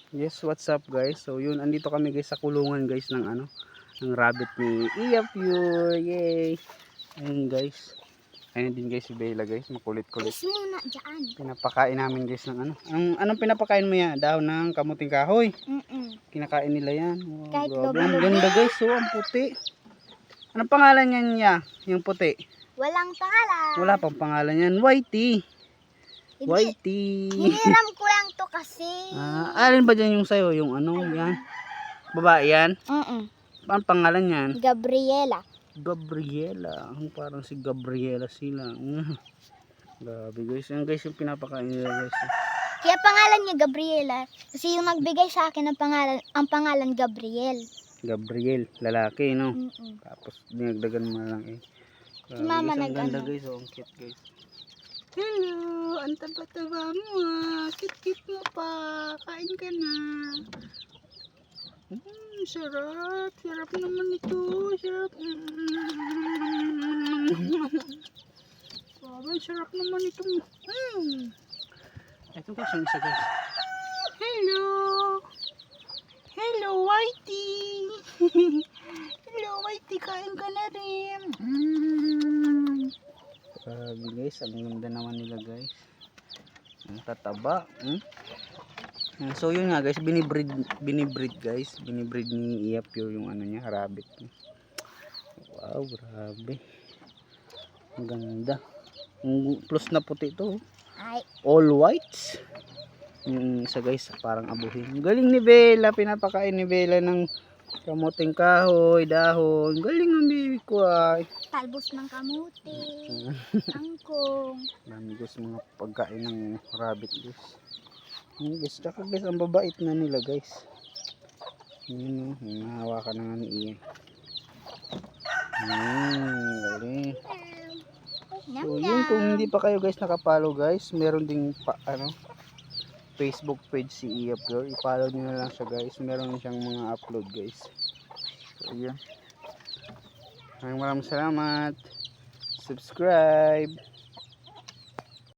Yes, what's up guys? So yun, andito kami guys sa kulungan guys ng ng rabbit ni Iya Pure. Yay! Ayun guys. Ayun din guys si Bella guys, makulit-kulit. Is muna dyan. Pinapakain namin guys ng ano. Anong pinapakain mo yan? Dahon ng kamuting kahoy. Kinakain nila yan. Wow, Kahit grabe. Ang lobo-lobo. ganda guys, so ang puti. Anong pangalan niyan niya? Yung puti. Walang pangalan. Wala pang pangalan yan. Whitey. Hindi. Whitey. Hiniram ko lang to kasi. Alin ba dyan yung sayo? Yung ano yan? Babae yan? Ang pangalan niyan? Gabriela. Gabriela. Parang si Gabriela sila. Grabe guys. Yan guys yung pinapakain nila guys. Kaya pangalan niya Gabriela. Kasi yung nagbigay sa akin ng pangalan Gabriel. Gabriel. Lalaki no? Mm-mm. Tapos dinagdagan mo na lang eh. Si mama guys, ang ganda nag-ano. guys. Oh, ang cute guys. Hello. Ang taba-taba mo ah. Cute-cute mo pa. Kain ka na. Sarap. Sarap naman ito. Sarap. Sarap naman ito. Ito guys, yung isa guys. Hello. Hello, Whitey. Hello, Whitey. Kain ka na rin. Grabe guys, ang ganda naman nila guys. Ang tataba. So yun nga guys, binibreed guys. Binibreed ni Iya Pure yung ano niya, rabbit niya. Wow, grabe. Ang ganda. Plus na puti ito. Ay. All whites. Yung isa guys, parang abuhin. Galing ni Bella, pinapakain ni Bella ng kamuting kahoy, dahon. Galing ang baby ko ay. Talbos ng kamuti. Angkong. Dami guys mga pagkain ng rabbit guys. Guys, tsaka guys, ang babait na nila guys. Yun o, nahawakan na nga ni Iya. Galing. So yun, kung hindi pa kayo guys nakapollow guys, meron ding Facebook page si Iya Pure. I-follow nyo na lang siya guys. Meron siyang mga upload guys. So yun. Maraming salamat. Subscribe.